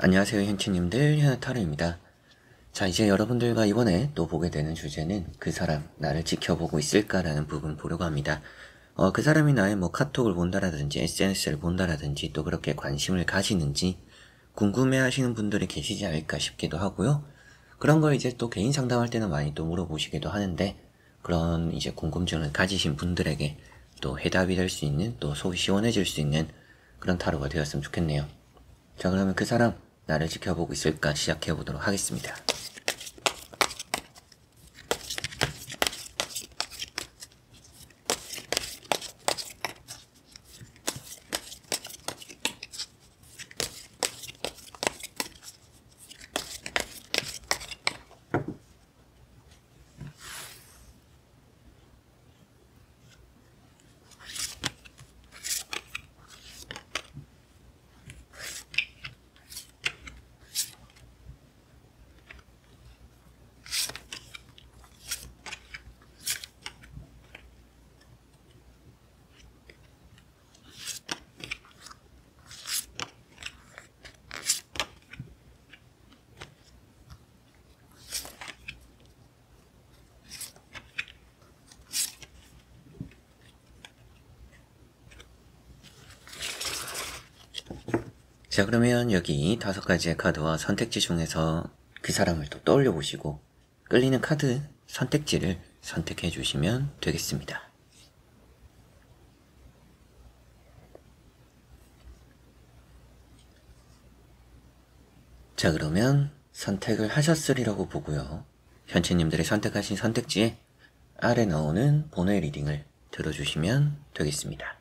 안녕하세요 현치님들, 현타로입니다. 자, 이제 여러분들과 이번에 또 보게 되는 주제는 그 사람 나를 지켜보고 있을까라는 부분 보려고 합니다. 그 사람이 나의 뭐 카톡을 본다라든지 SNS를 본다라든지 또 그렇게 관심을 가지는지 궁금해 하시는 분들이 계시지 않을까 싶기도 하고요. 그런 걸 이제 또 개인 상담할 때는 많이 또 물어보시기도 하는데, 그런 이제 궁금증을 가지신 분들에게 또 해답이 될 수 있는, 또 속이 시원해질 수 있는 그런 타로가 되었으면 좋겠네요. 자, 그러면 그 사람 나를 지켜보고 있을까 시작해보도록 하겠습니다. 자, 그러면 여기 5가지의 카드와 선택지 중에서 그 사람을 또 떠올려 보시고 끌리는 카드 선택지를 선택해 주시면 되겠습니다. 자, 그러면 선택을 하셨으리라고 보고요. 현치님들이 선택하신 선택지에 아래 나오는 번호의 리딩을 들어주시면 되겠습니다.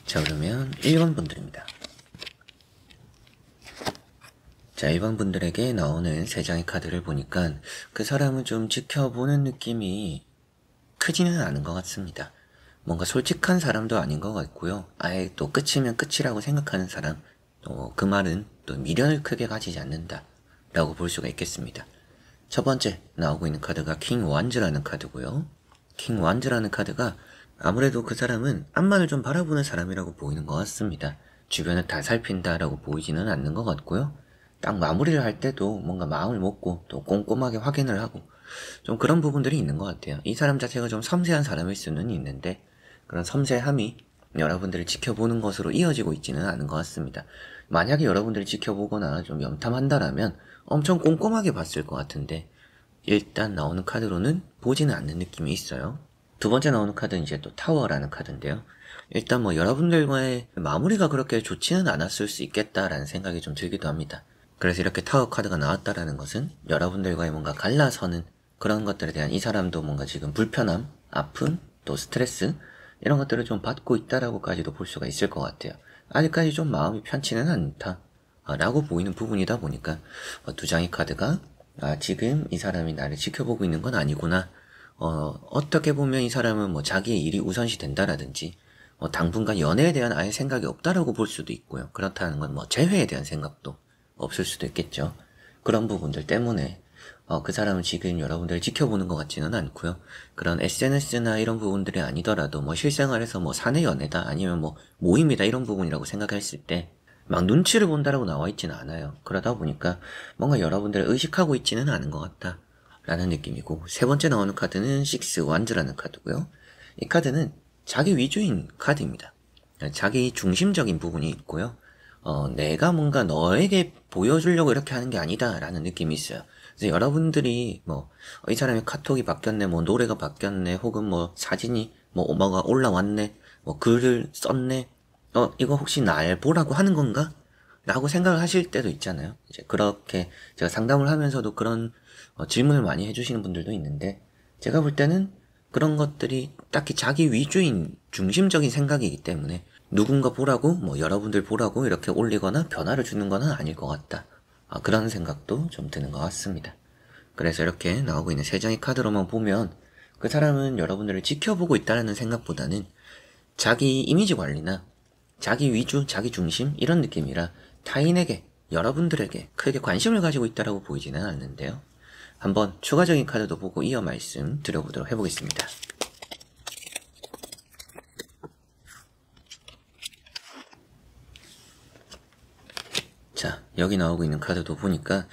자, 그러면 1번 분들입니다. 자, 1번 분들에게 나오는 3장의 카드를 보니까 그 사람은 좀 지켜보는 느낌이 크지는 않은 것 같습니다. 뭔가 솔직한 사람도 아닌 것 같고요. 아예 또 끝이면 끝이라고 생각하는 사람, 또 그 말은 또 미련을 크게 가지지 않는다 라고 볼 수가 있겠습니다. 첫 번째 나오고 있는 카드가 킹 완즈라는 카드고요. 킹 완즈라는 카드가 아무래도 그 사람은 앞만을 좀 바라보는 사람이라고 보이는 것 같습니다. 주변을 다 살핀다라고 보이지는 않는 것 같고요. 딱 마무리를 할 때도 뭔가 마음을 먹고 또 꼼꼼하게 확인을 하고 좀 그런 부분들이 있는 것 같아요. 이 사람 자체가 좀 섬세한 사람일 수는 있는데 그런 섬세함이 여러분들을 지켜보는 것으로 이어지고 있지는 않은 것 같습니다. 만약에 여러분들을 지켜보거나 좀 염탐한다라면 엄청 꼼꼼하게 봤을 것 같은데 일단 나오는 카드로는 보지는 않는 느낌이 있어요. 두 번째 나오는 카드는 이제 또 타워라는 카드인데요. 일단 뭐 여러분들과의 마무리가 그렇게 좋지는 않았을 수 있겠다라는 생각이 좀 들기도 합니다. 그래서 이렇게 타워 카드가 나왔다라는 것은 여러분들과의 뭔가 갈라서는 그런 것들에 대한 이 사람도 뭔가 지금 불편함, 아픔, 또 스트레스 이런 것들을 좀 받고 있다라고까지도 볼 수가 있을 것 같아요. 아직까지 좀 마음이 편치는 않다 라고 보이는 부분이다 보니까 두 장의 카드가 지금 이 사람이 나를 지켜보고 있는 건 아니구나. 어떻게 보면 이 사람은 뭐 자기의 일이 우선시 된다라든지 당분간 연애에 대한 아예 생각이 없다라고 볼 수도 있고요. 그렇다는 건 뭐 재회에 대한 생각도 없을 수도 있겠죠. 그런 부분들 때문에 그 사람은 지금 여러분들을 지켜보는 것 같지는 않고요. 그런 SNS나 이런 부분들이 아니더라도 뭐 실생활에서 뭐 사내 연애다 아니면 뭐 모임이다 이런 부분이라고 생각했을 때 막 눈치를 본다라고 나와 있지는 않아요. 그러다 보니까 뭔가 여러분들을 의식하고 있지는 않은 것 같다 라는 느낌이고, 세 번째 나오는 카드는 식스 완즈라는 카드고요. 이 카드는 자기 위주인 카드입니다. 자기 중심적인 부분이 있고요. 내가 뭔가 너에게 보여주려고 이렇게 하는 게 아니다 라는 느낌이 있어요. 그래서 여러분들이 이 사람의 카톡이 바뀌었네, 뭐 노래가 바뀌었네, 혹은 뭐 사진이 뭐가 올라왔네, 뭐 글을 썼네, 이거 혹시 날 보라고 하는 건가? 라고 생각을 하실 때도 있잖아요. 이제 그렇게 제가 상담을 하면서도 그런 질문을 많이 해주시는 분들도 있는데, 제가 볼 때는 그런 것들이 딱히 자기 위주인 중심적인 생각이기 때문에 누군가 보라고 여러분들 보라고 이렇게 올리거나 변화를 주는 건 아닐 것 같다. 그런 생각도 좀 드는 것 같습니다. 그래서 이렇게 나오고 있는 세 장의 카드로만 보면 그 사람은 여러분들을 지켜보고 있다는 생각보다는 자기 이미지 관리나 자기 위주, 자기 중심 이런 느낌이라 타인에게, 여러분들에게 크게 관심을 가지고 있다고 보이지는 않는데요. 한번 추가적인 카드도 보고 이어 말씀 드려보도록 해보겠습니다. 자, 여기 나오고 있는 카드도 보니까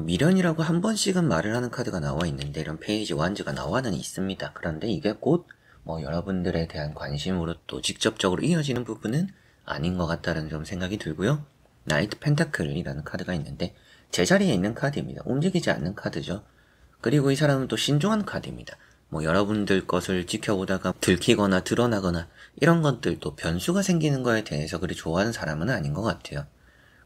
미련이라고 한 번씩은 말을 하는 카드가 나와 있는데 이런 페이지 완즈가 나와는 있습니다. 그런데 이게 곧 여러분들에 대한 관심으로 또 직접적으로 이어지는 부분은 아닌 것 같다는 좀 생각이 들고요. 나이트 펜타클이라는 카드가 있는데 제자리에 있는 카드입니다. 움직이지 않는 카드죠. 그리고 이 사람은 또 신중한 카드입니다. 여러분들 것을 지켜보다가 들키거나 드러나거나 이런 것들도 변수가 생기는 거에 대해서 그리 좋아하는 사람은 아닌 것 같아요.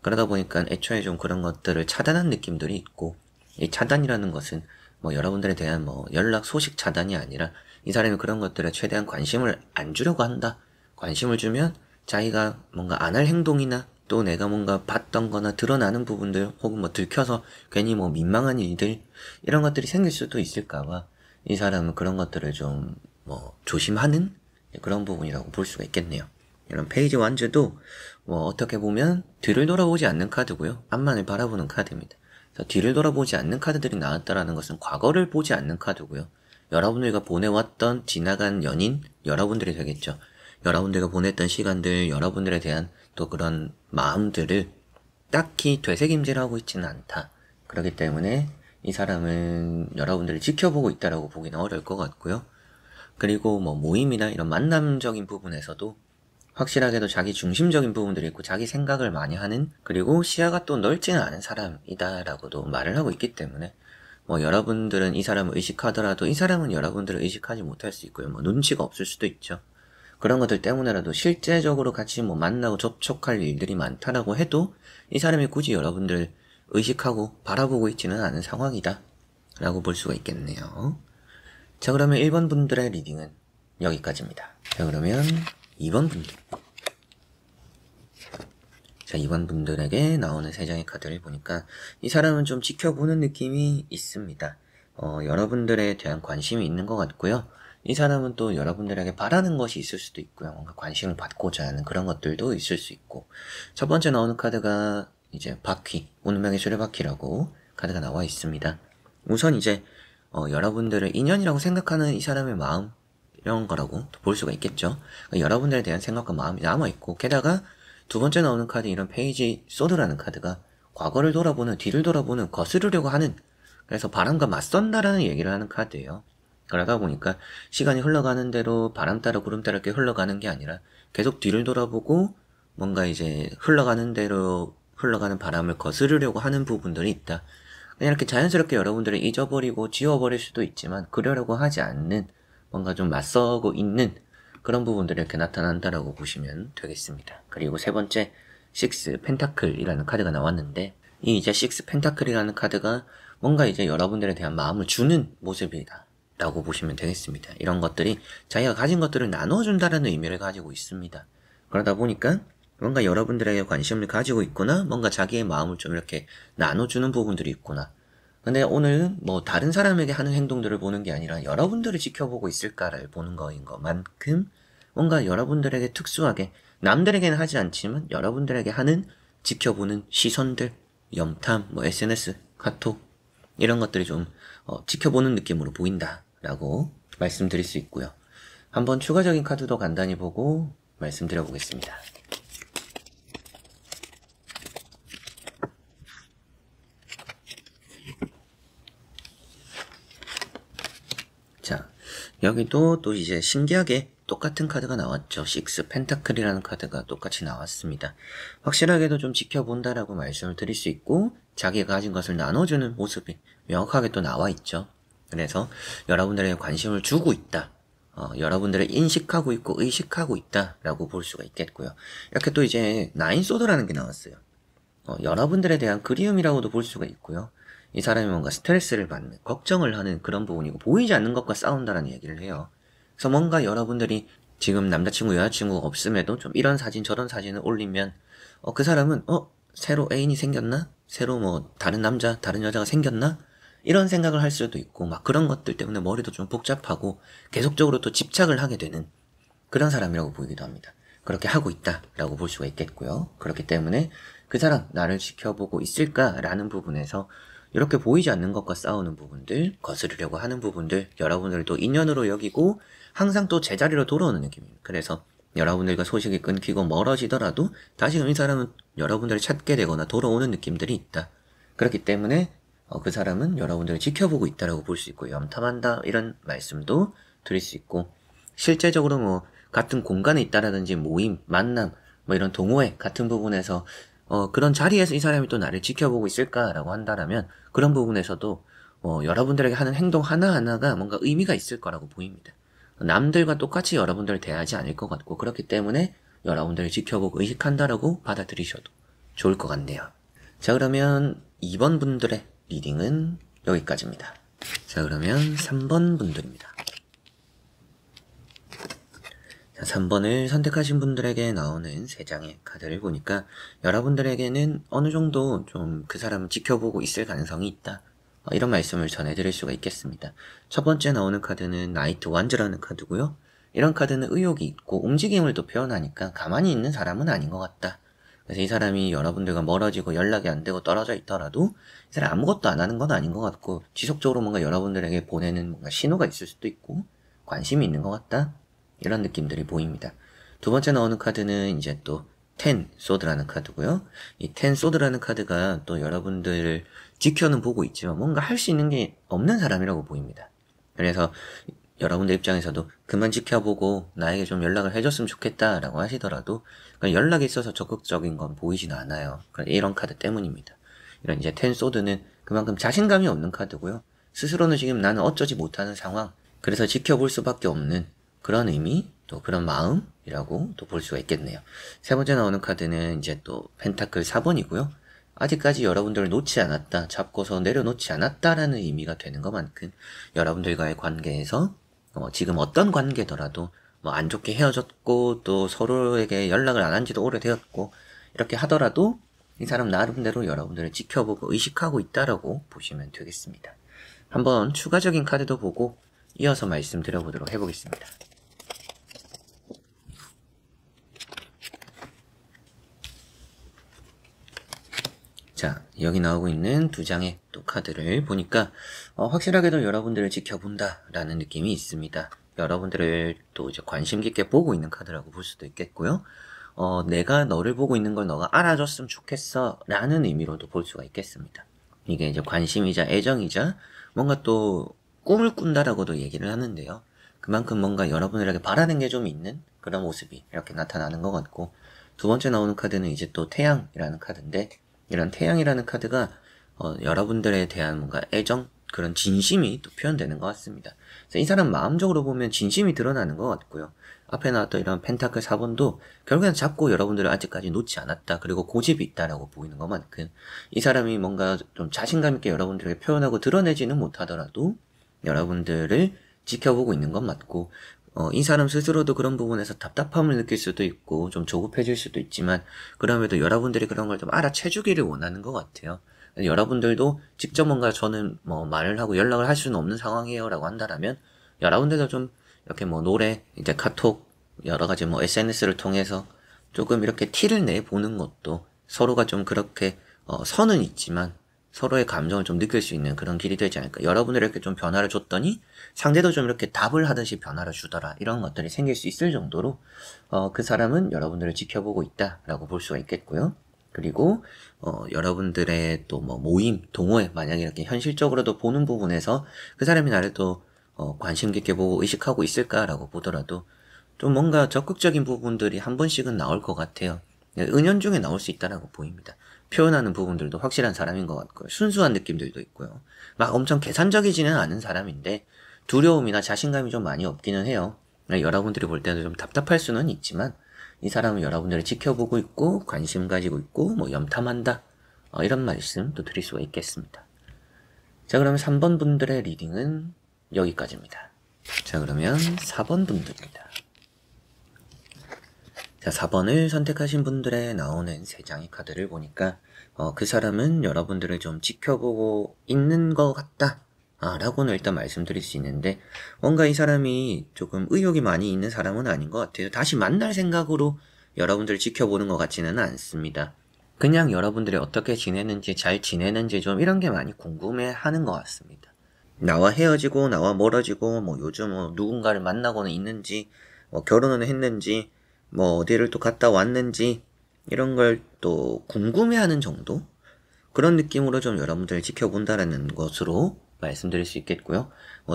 그러다 보니까 애초에 좀 그런 것들을 차단한 느낌들이 있고, 이 차단이라는 것은 여러분들에 대한 연락 소식 차단이 아니라 이 사람이 그런 것들에 최대한 관심을 안 주려고 한다. 관심을 주면 자기가 뭔가 안 할 행동이나 또 내가 뭔가 봤던 거나 드러나는 부분들 혹은 들켜서 괜히 민망한 일들 이런 것들이 생길 수도 있을까봐 이 사람은 그런 것들을 좀 조심하는 그런 부분이라고 볼 수가 있겠네요. 이런 페이지 완즈도 어떻게 보면 뒤를 돌아보지 않는 카드고요. 앞만을 바라보는 카드입니다. 그래서 뒤를 돌아보지 않는 카드들이 나왔다라는 것은 과거를 보지 않는 카드고요. 여러분들과 보내왔던 지나간 연인, 여러분들이 되겠죠. 여러분들과 보냈던 시간들, 여러분들에 대한 또 그런 마음들을 딱히 되새김질하고 있지는 않다. 그렇기 때문에 이 사람은 여러분들을 지켜보고 있다라고 보기는 어려울 것 같고요. 그리고 모임이나 이런 만남적인 부분에서도 확실하게도 자기 중심적인 부분들이 있고 자기 생각을 많이 하는, 그리고 시야가 또 넓지는 않은 사람이다라고도 말을 하고 있기 때문에 여러분들은 이 사람을 의식하더라도 이 사람은 여러분들을 의식하지 못할 수 있고요. 눈치가 없을 수도 있죠. 그런 것들 때문에라도 실제적으로 같이 만나고 접촉할 일들이 많다라고 해도 이 사람이 굳이 여러분들을 의식하고 바라보고 있지는 않은 상황이다 라고 볼 수가 있겠네요. 자, 그러면 1번 분들의 리딩은 여기까지입니다. 자, 그러면 2번 분들. 자, 2번 분들에게 나오는 3장의 카드를 보니까 이 사람은 좀 지켜보는 느낌이 있습니다. 여러분들에 대한 관심이 있는 것 같고요. 이 사람은 또 여러분들에게 바라는 것이 있을 수도 있고요. 뭔가 관심을 받고자 하는 그런 것들도 있을 수 있고. 첫 번째 나오는 카드가 이제 바퀴, 운명의 수레바퀴라고 카드가 나와 있습니다. 우선 이제 여러분들을 인연이라고 생각하는 이 사람의 마음, 이런 거라고 볼 수가 있겠죠. 여러분들에 대한 생각과 마음이 남아있고, 게다가 두 번째 나오는 카드 이런 페이지 소드라는 카드가 과거를 돌아보는, 뒤를 돌아보는, 거스르려고 하는, 그래서 바람과 맞선다라는 얘기를 하는 카드예요. 그러다 보니까 시간이 흘러가는 대로 바람 따라 구름 따라 이렇게 흘러가는 게 아니라 계속 뒤를 돌아보고 뭔가 이제 흘러가는 대로 흘러가는 바람을 거스르려고 하는 부분들이 있다. 그냥 이렇게 자연스럽게 여러분들을 잊어버리고 지워버릴 수도 있지만 그러려고 하지 않는, 뭔가 좀 맞서고 있는 그런 부분들이 이렇게 나타난다라고 보시면 되겠습니다. 그리고 세 번째, 식스 펜타클이라는 카드가 나왔는데, 이 이제 식스 펜타클이라는 카드가 뭔가 이제 여러분들에 대한 마음을 주는 모습이다 라고 보시면 되겠습니다. 이런 것들이 자기가 가진 것들을 나눠준다라는 의미를 가지고 있습니다. 그러다 보니까 뭔가 여러분들에게 관심을 가지고 있구나, 뭔가 자기의 마음을 좀 이렇게 나눠주는 부분들이 있구나. 근데 오늘 다른 사람에게 하는 행동들을 보는 게 아니라 여러분들을 지켜보고 있을까를 보는 거인 것만큼 뭔가 여러분들에게 특수하게, 남들에게는 하지 않지만 여러분들에게 하는 지켜보는 시선들, 염탐, SNS, 카톡 이런 것들이 좀 지켜보는 느낌으로 보인다 라고 말씀드릴 수 있고요. 한번 추가적인 카드도 간단히 보고 말씀드려 보겠습니다. 자, 여기도 또 이제 신기하게 똑같은 카드가 나왔죠. 식스 펜타클이라는 카드가 똑같이 나왔습니다. 확실하게도 좀 지켜본다라고 말씀을 드릴 수 있고, 자기가 가진 것을 나눠주는 모습이 명확하게 또 나와 있죠. 그래서 여러분들에게 관심을 주고 있다, 여러분들을 인식하고 있고 의식하고 있다라고 볼 수가 있겠고요. 이렇게 또 이제 나인 소드라는 게 나왔어요. 여러분들에 대한 그리움이라고도 볼 수가 있고요. 이 사람이 뭔가 스트레스를 받는, 걱정을 하는 그런 부분이고, 보이지 않는 것과 싸운다라는 얘기를 해요. 그래서 뭔가 여러분들이 지금 남자친구, 여자친구가 없음에도 좀 이런 사진 저런 사진을 올리면 그 사람은 새로 애인이 생겼나? 새로 다른 남자, 다른 여자가 생겼나? 이런 생각을 할 수도 있고, 막 그런 것들 때문에 머리도 좀 복잡하고 계속적으로 또 집착을 하게 되는 그런 사람이라고 보이기도 합니다. 그렇게 하고 있다라고 볼 수가 있겠고요. 그렇기 때문에 그 사람 나를 지켜보고 있을까라는 부분에서 이렇게 보이지 않는 것과 싸우는 부분들, 거스르려고 하는 부분들, 여러분들도 인연으로 여기고 항상 또 제자리로 돌아오는 느낌입니다. 그래서 여러분들과 소식이 끊기고 멀어지더라도 다시금 이 사람은 여러분들을 찾게 되거나 돌아오는 느낌들이 있다. 그렇기 때문에 그 사람은 여러분들을 지켜보고 있다라고 볼 수 있고, 염탐한다 이런 말씀도 드릴 수 있고, 실제적으로 뭐 같은 공간에 있다라든지 모임, 만남, 뭐 이런 동호회 같은 부분에서 그런 자리에서 이 사람이 또 나를 지켜보고 있을까라고 한다라면 그런 부분에서도 여러분들에게 하는 행동 하나하나가 뭔가 의미가 있을 거라고 보입니다. 남들과 똑같이 여러분들을 대하지 않을 것 같고, 그렇기 때문에 여러분들을 지켜보고 의식한다라고 받아들이셔도 좋을 것 같네요. 자, 그러면 2번 분들의 리딩은 여기까지입니다. 자, 그러면 3번 분들입니다. 자, 3번을 선택하신 분들에게 나오는 3장의 카드를 보니까 여러분들에게는 어느 정도 좀 그 사람을 지켜보고 있을 가능성이 있다, 이런 말씀을 전해드릴 수가 있겠습니다. 첫 번째 나오는 카드는 나이트 완즈라는 카드고요. 이런 카드는 의욕이 있고 움직임을 또 표현하니까 가만히 있는 사람은 아닌 것 같다. 그래서 이 사람이 여러분들과 멀어지고 연락이 안 되고 떨어져 있더라도 이 사람이 아무것도 안 하는 건 아닌 것 같고, 지속적으로 뭔가 여러분들에게 보내는 뭔가 신호가 있을 수도 있고 관심이 있는 것 같다, 이런 느낌들이 보입니다. 두 번째 나오는 카드는 이제 또 텐 소드라는 카드고요. 이 텐 소드라는 카드가 또 여러분들을 지켜는 보고 있지만 뭔가 할 수 있는 게 없는 사람이라고 보입니다. 그래서 여러분들 입장에서도 그만 지켜보고 나에게 좀 연락을 해줬으면 좋겠다라고 하시더라도 연락에 있어서 적극적인 건 보이지는 않아요. 이런 카드 때문입니다. 이런 이제 텐 소드는 그만큼 자신감이 없는 카드고요. 스스로는 지금 나는 어쩌지 못하는 상황, 그래서 지켜볼 수밖에 없는 그런 의미, 또 그런 마음이라고 또 볼 수가 있겠네요. 세 번째 나오는 카드는 이제 또 펜타클 4번이고요. 아직까지 여러분들을 놓지 않았다, 잡고서 내려놓지 않았다라는 의미가 되는 것만큼 여러분들과의 관계에서 지금 어떤 관계더라도 뭐 안 좋게 헤어졌고 또 서로에게 연락을 안 한 지도 오래되었고 이렇게 하더라도 이 사람 나름대로 여러분들을 지켜보고 의식하고 있다라고 보시면 되겠습니다. 한번 추가적인 카드도 보고 이어서 말씀드려보도록 해보겠습니다. 자, 여기 나오고 있는 2장의 또 카드를 보니까 확실하게도 여러분들을 지켜본다 라는 느낌이 있습니다. 여러분들을 또 이제 관심 깊게 보고 있는 카드라고 볼 수도 있겠고요. 내가 너를 보고 있는 걸 너가 알아줬으면 좋겠어 라는 의미로도 볼 수가 있겠습니다. 이게 이제 관심이자 애정이자 뭔가 또 꿈을 꾼다라고도 얘기를 하는데요. 그만큼 뭔가 여러분들에게 바라는 게 좀 있는 그런 모습이 이렇게 나타나는 것 같고, 두 번째 나오는 카드는 이제 또 태양이라는 카드인데, 이런 태양이라는 카드가 여러분들에 대한 뭔가 애정, 그런 진심이 또 표현되는 것 같습니다. 그래서 이 사람 마음적으로 보면 진심이 드러나는 것 같고요. 앞에 나왔던 이런 펜타클 4번도 결국엔 잡고 여러분들을 아직까지 놓지 않았다, 그리고 고집이 있다라고 보이는 것만큼 이 사람이 뭔가 좀 자신감 있게 여러분들에게 표현하고 드러내지는 못하더라도 여러분들을 지켜보고 있는 건 맞고, 이 사람 스스로도 그런 부분에서 답답함을 느낄 수도 있고 좀 조급해질 수도 있지만, 그럼에도 여러분들이 그런 걸 좀 알아채주기를 원하는 것 같아요. 여러분들도 직접 뭔가 저는 뭐 말을 하고 연락을 할 수는 없는 상황이에요 라고 한다라면, 여러분들도 좀 이렇게 뭐 노래, 이제 카톡, 여러 가지 뭐 SNS를 통해서 조금 이렇게 티를 내보는 것도 서로가 좀 그렇게 선은 있지만 서로의 감정을 좀 느낄 수 있는 그런 길이 되지 않을까. 여러분들이 이렇게 좀 변화를 줬더니 상대도 좀 이렇게 답을 하듯이 변화를 주더라, 이런 것들이 생길 수 있을 정도로 그 사람은 여러분들을 지켜보고 있다라고 볼 수가 있겠고요. 그리고 여러분들의 또 뭐 모임, 동호회, 만약에 이렇게 현실적으로도 보는 부분에서 그 사람이 나를 또 관심 깊게 보고 의식하고 있을까라고 보더라도 좀 뭔가 적극적인 부분들이 한 번씩은 나올 것 같아요. 은연중에 나올 수 있다라고 보입니다. 표현하는 부분들도 확실한 사람인 것 같고요. 순수한 느낌들도 있고요. 막 엄청 계산적이지는 않은 사람인데 두려움이나 자신감이 좀 많이 없기는 해요. 여러분들이 볼 때는 좀 답답할 수는 있지만 이 사람은 여러분들을 지켜보고 있고 관심 가지고 있고 뭐 염탐한다, 이런 말씀도 드릴 수가 있겠습니다. 자, 그러면 3번 분들의 리딩은 여기까지입니다. 자, 그러면 4번 분들입니다. 자, 4번을 선택하신 분들의 나오는 3장의 카드를 보니까 그 사람은 여러분들을 좀 지켜보고 있는 것 같다. 라고는 일단 말씀드릴 수 있는데, 뭔가 이 사람이 조금 의욕이 많이 있는 사람은 아닌 것 같아요. 다시 만날 생각으로 여러분들을 지켜보는 것 같지는 않습니다. 그냥 여러분들이 어떻게 지내는지, 잘 지내는지 좀 이런 게 많이 궁금해 하는 것 같습니다. 나와 헤어지고, 나와 멀어지고, 뭐 요즘 누군가를 만나고는 있는지, 결혼은 했는지, 뭐 어디를 또 갔다 왔는지, 이런 걸 또 궁금해하는 정도? 그런 느낌으로 좀 여러분들을 지켜본다라는 것으로 말씀드릴 수 있겠고요.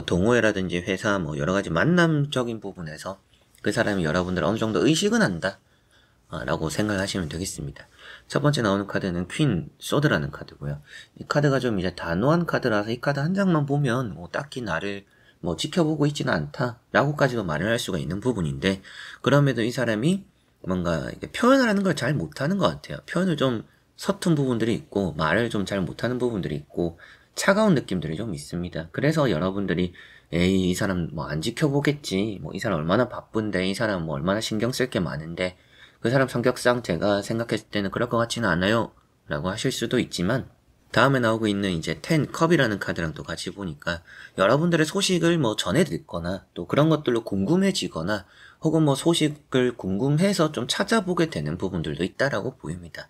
동호회라든지 회사, 여러 가지 만남적인 부분에서 그 사람이 여러분들을 어느 정도 의식은 한다. 라고 생각하시면 되겠습니다. 첫 번째 나오는 카드는 퀸 소드라는 카드고요. 이 카드가 좀 이제 단호한 카드라서 이 카드 한 장만 보면 딱히 나를 지켜보고 있지는 않다 라고까지도 말을 할 수가 있는 부분인데, 그럼에도 이 사람이 뭔가 표현을 하는 걸 잘 못하는 것 같아요. 표현을 좀 서툰 부분들이 있고 말을 좀 잘 못하는 부분들이 있고 차가운 느낌들이 좀 있습니다. 그래서 여러분들이 에이 이 사람 안 지켜보겠지, 이 사람 얼마나 바쁜데, 이 사람 얼마나 신경 쓸 게 많은데, 그 사람 성격상 제가 생각했을 때는 그럴 것 같지는 않아요 라고 하실 수도 있지만, 다음에 나오고 있는 이제 10컵이라는 카드랑 또 같이 보니까 여러분들의 소식을 전해 듣거나 또 그런 것들로 궁금해지거나 혹은 소식을 궁금해서 좀 찾아보게 되는 부분들도 있다라고 보입니다.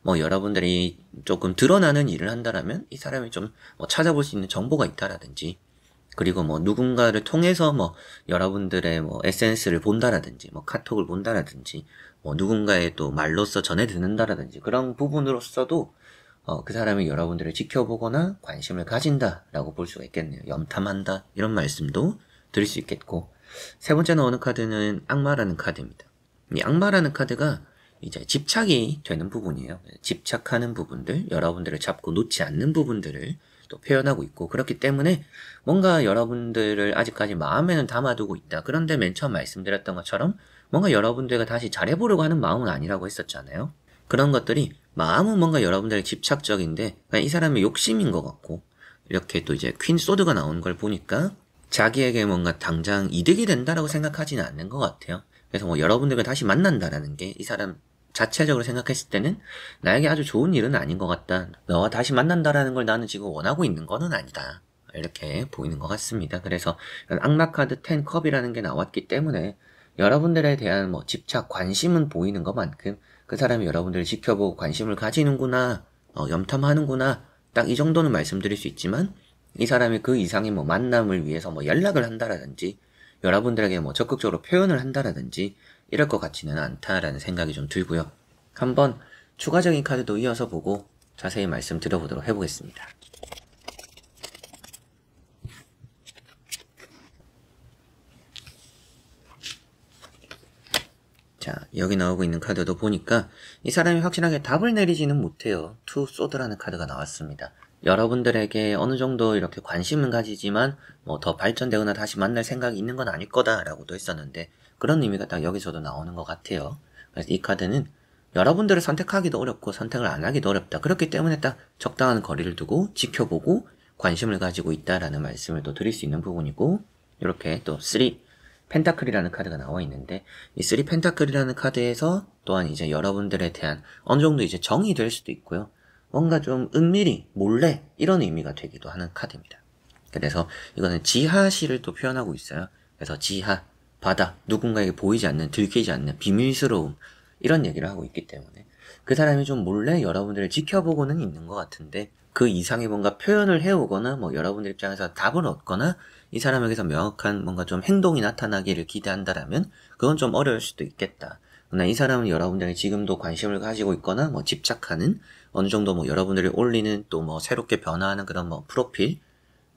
여러분들이 조금 드러나는 일을 한다라면 이 사람이 좀 찾아볼 수 있는 정보가 있다라든지, 그리고 누군가를 통해서 여러분들의 SNS를 본다라든지 카톡을 본다라든지 누군가의 또 말로써 전해 듣는다라든지 그런 부분으로서도 그 사람이 여러분들을 지켜보거나 관심을 가진다라고 볼 수가 있겠네요. 염탐한다 이런 말씀도 드릴 수 있겠고, 세 번째 나오는 카드는 악마라는 카드입니다. 이 악마라는 카드가 이제 집착이 되는 부분이에요. 집착하는 부분들, 여러분들을 잡고 놓지 않는 부분들을 또 표현하고 있고, 그렇기 때문에 뭔가 여러분들을 아직까지 마음에는 담아두고 있다. 그런데 맨 처음 말씀드렸던 것처럼 뭔가 여러분들과 다시 잘해보려고 하는 마음은 아니라고 했었잖아요. 그런 것들이 마음은 뭔가 여러분들의 집착적인데 이 사람의 욕심인 것 같고, 이렇게 또 이제 퀸 소드가 나오는 걸 보니까 자기에게 뭔가 당장 이득이 된다라고 생각하지는 않는 것 같아요. 그래서 여러분들과 다시 만난다라는 게 이 사람 자체적으로 생각했을 때는 나에게 아주 좋은 일은 아닌 것 같다. 너와 다시 만난다라는 걸 나는 지금 원하고 있는 거는 아니다. 이렇게 보이는 것 같습니다. 그래서 악마 카드 10컵이라는 게 나왔기 때문에 여러분들에 대한 집착, 관심은 보이는 것만큼 그 사람이 여러분들을 지켜보고 관심을 가지는구나, 염탐하는구나, 딱 이 정도는 말씀드릴 수 있지만, 이 사람이 그 이상의 만남을 위해서 연락을 한다라든지 여러분들에게 적극적으로 표현을 한다라든지 이럴 것 같지는 않다라는 생각이 좀 들고요. 한번 추가적인 카드도 이어서 보고 자세히 말씀드려보도록 해보겠습니다. 자, 여기 나오고 있는 카드도 보니까 이 사람이 확실하게 답을 내리지는 못해요. 투 소드라는 카드가 나왔습니다. 여러분들에게 어느 정도 이렇게 관심은 가지지만 더 발전되거나 다시 만날 생각이 있는 건 아닐 거다라고도 했었는데, 그런 의미가 딱 여기서도 나오는 것 같아요. 그래서 이 카드는 여러분들을 선택하기도 어렵고 선택을 안 하기도 어렵다. 그렇기 때문에 딱 적당한 거리를 두고 지켜보고 관심을 가지고 있다라는 말씀을 또 드릴 수 있는 부분이고, 이렇게 또 3 펜타클이라는 카드가 나와 있는데, 이 3 펜타클이라는 카드에서 또한 이제 여러분들에 대한 어느 정도 이제 정이 될 수도 있고요. 뭔가 좀 은밀히 몰래 이런 의미가 되기도 하는 카드입니다. 그래서 이거는 지하실을 또 표현하고 있어요. 그래서 지하, 바다, 누군가에게 보이지 않는, 들키지 않는 비밀스러움, 이런 얘기를 하고 있기 때문에 그 사람이 좀 몰래 여러분들을 지켜보고는 있는 것 같은데, 그 이상의 뭔가 표현을 해오거나 여러분들 입장에서 답을 얻거나 이 사람에게서 명확한 뭔가 좀 행동이 나타나기를 기대한다라면 그건 좀 어려울 수도 있겠다. 그러나 이 사람은 여러분들이 지금도 관심을 가지고 있거나 집착하는, 어느 정도 여러분들이 올리는 또 새롭게 변화하는 그런 프로필,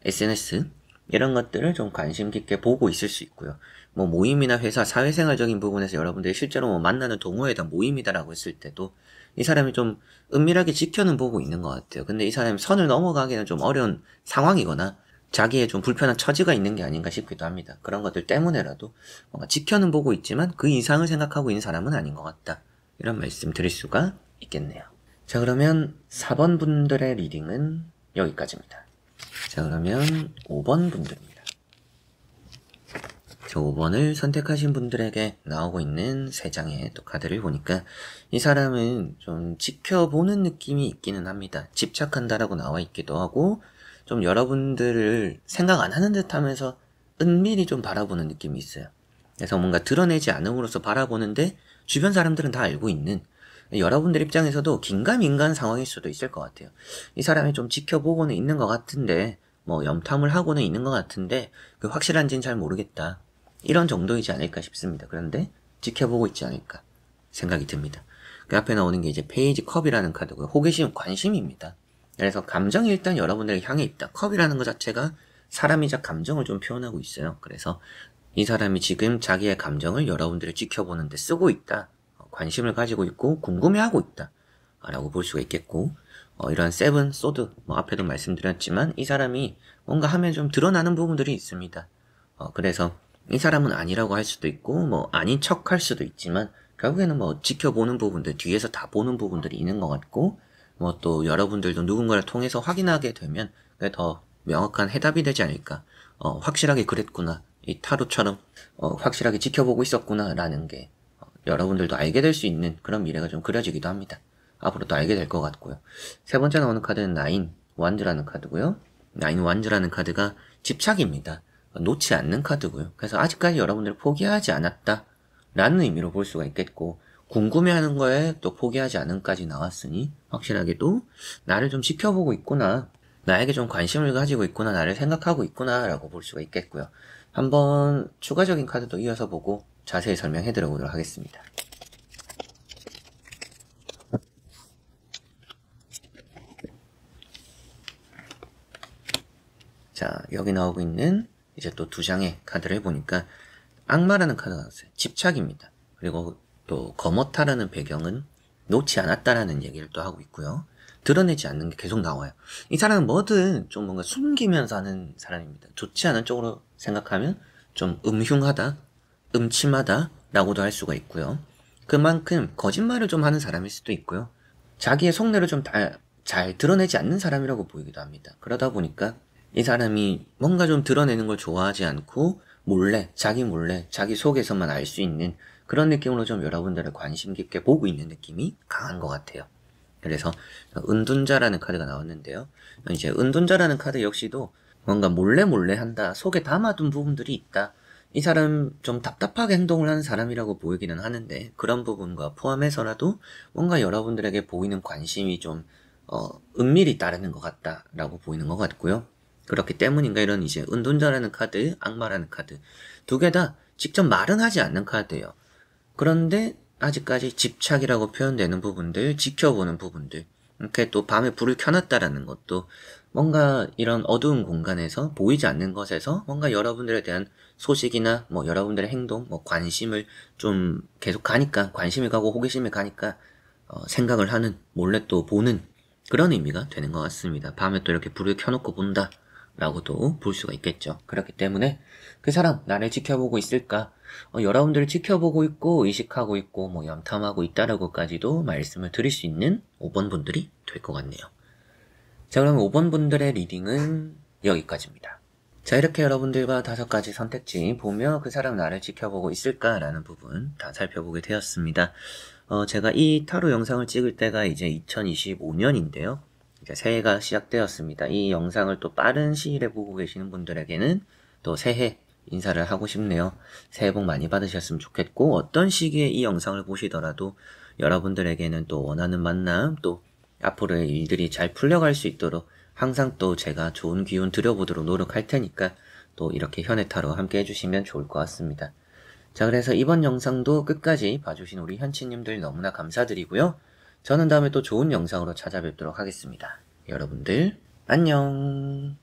SNS 이런 것들을 좀 관심 깊게 보고 있을 수 있고요. 모임이나 회사, 사회생활적인 부분에서 여러분들이 실제로 만나는 동호회다, 모임이다라고 했을 때도 이 사람이 좀 은밀하게 지켜는 보고 있는 것 같아요. 근데 이 사람이 선을 넘어가기는 좀 어려운 상황이거나 자기의 좀 불편한 처지가 있는 게 아닌가 싶기도 합니다. 그런 것들 때문에라도 뭔가 지켜는 보고 있지만 그 이상을 생각하고 있는 사람은 아닌 것 같다. 이런 말씀 드릴 수가 있겠네요. 자, 그러면 4번 분들의 리딩은 여기까지입니다. 자, 그러면 5번 분들입니다. 저 5번을 선택하신 분들에게 나오고 있는 3장의 또 카드를 보니까 이 사람은 좀 지켜보는 느낌이 있기는 합니다. 집착한다라고 나와 있기도 하고 좀 여러분들을 생각 안 하는 듯 하면서 은밀히 좀 바라보는 느낌이 있어요. 그래서 뭔가 드러내지 않음으로써 바라보는데 주변 사람들은 다 알고 있는 여러분들 입장에서도 긴가민가한 상황일 수도 있을 것 같아요. 이 사람이 좀 지켜보고는 있는 것 같은데 뭐 염탐을 하고는 있는 것 같은데 그 확실한지는 잘 모르겠다. 이런 정도이지 않을까 싶습니다. 그런데 지켜보고 있지 않을까 생각이 듭니다. 그 앞에 나오는 게 이제 페이지 컵이라는 카드고요. 호기심, 관심입니다. 그래서 감정이 일단 여러분들을 향해 있다. 컵이라는 것 자체가 사람이자 감정을 좀 표현하고 있어요. 그래서 이 사람이 지금 자기의 감정을 여러분들을 지켜보는데 쓰고 있다. 관심을 가지고 있고 궁금해하고 있다. 라고 볼 수가 있겠고 이런 세븐 소드 앞에도 말씀드렸지만 이 사람이 뭔가 하면 좀 드러나는 부분들이 있습니다. 그래서 이 사람은 아니라고 할 수도 있고 뭐 아닌 척 할 수도 있지만 결국에는 뭐 지켜보는 부분들 뒤에서 다 보는 부분들이 있는 것 같고 뭐 또 여러분들도 누군가를 통해서 확인하게 되면 그게 더 명확한 해답이 되지 않을까. 확실하게 그랬구나. 이 타로처럼 확실하게 지켜보고 있었구나 라는 게 여러분들도 알게 될 수 있는 그런 미래가 좀 그려지기도 합니다. 앞으로도 알게 될 것 같고요. 세 번째 나오는 카드는 나인 완즈라는 카드고요. 나인 완즈라는 카드가 집착입니다. 놓지 않는 카드고요. 그래서 아직까지 여러분들 포기하지 않았다 라는 의미로 볼 수가 있겠고 궁금해하는 거에 또 포기하지 않음까지 나왔으니 확실하게도 나를 좀 지켜보고 있구나, 나에게 좀 관심을 가지고 있구나, 나를 생각하고 있구나 라고 볼 수가 있겠고요. 한번 추가적인 카드도 이어서 보고 자세히 설명해 드려보도록 하겠습니다. 자, 여기 나오고 있는 이제 또 2장의 카드를 보니까 악마라는 카드가 나왔어요. 집착입니다. 그리고 또 거머타라는 배경은 놓지 않았다라는 얘기를 또 하고 있고요. 드러내지 않는 게 계속 나와요. 이 사람은 뭐든 좀 뭔가 숨기면서 하는 사람입니다. 좋지 않은 쪽으로 생각하면 좀 음흉하다, 음침하다 라고도 할 수가 있고요. 그만큼 거짓말을 좀 하는 사람일 수도 있고요. 자기의 속내를 좀 잘 드러내지 않는 사람이라고 보이기도 합니다. 그러다 보니까 이 사람이 뭔가 좀 드러내는 걸 좋아하지 않고 몰래 자기 속에서만 알 수 있는 그런 느낌으로 좀 여러분들을 관심 깊게 보고 있는 느낌이 강한 것 같아요. 그래서 은둔자라는 카드가 나왔는데요. 이제 은둔자라는 카드 역시도 뭔가 몰래 한다, 속에 담아둔 부분들이 있다. 이 사람 좀 답답하게 행동을 하는 사람이라고 보이기는 하는데 그런 부분과 포함해서라도 뭔가 여러분들에게 보이는 관심이 좀 은밀히 따르는 것 같다라고 보이는 것 같고요. 그렇기 때문인가 이런 이제 은둔자라는 카드, 악마라는 카드 두 개 다 직접 말은 하지 않는 카드예요. 그런데 아직까지 집착이라고 표현되는 부분들, 지켜보는 부분들, 이렇게 또 밤에 불을 켜놨다라는 것도 뭔가 이런 어두운 공간에서 보이지 않는 것에서 뭔가 여러분들에 대한 소식이나 뭐 여러분들의 행동, 뭐 관심을 좀 계속 가니까 관심이 가고 호기심이 가니까 생각을 하는, 몰래 또 보는 그런 의미가 되는 것 같습니다. 밤에 또 이렇게 불을 켜놓고 본다 라고도 볼 수가 있겠죠. 그렇기 때문에 그 사람 나를 지켜보고 있을까? 여러분들을 지켜보고 있고 의식하고 있고 뭐 염탐하고 있다라고까지도 말씀을 드릴 수 있는 5번 분들이 될 것 같네요. 자, 그럼 5번 분들의 리딩은 여기까지입니다. 자, 이렇게 여러분들과 5가지 선택지 보며 그 사람 나를 지켜보고 있을까라는 부분 다 살펴보게 되었습니다. 제가 이 타로 영상을 찍을 때가 이제 2025년인데요. 이제 새해가 시작되었습니다. 이 영상을 또 빠른 시일에 보고 계시는 분들에게는 또 새해 인사를 하고 싶네요. 새해 복 많이 받으셨으면 좋겠고 어떤 시기에 이 영상을 보시더라도 여러분들에게는 또 원하는 만남 또 앞으로의 일들이 잘 풀려갈 수 있도록 항상 또 제가 좋은 기운 드려보도록 노력할 테니까 또 이렇게 현해타로 함께 해주시면 좋을 것 같습니다. 자, 그래서 이번 영상도 끝까지 봐주신 우리 현치님들 너무나 감사드리고요. 저는 다음에 또 좋은 영상으로 찾아뵙도록 하겠습니다. 여러분들 안녕.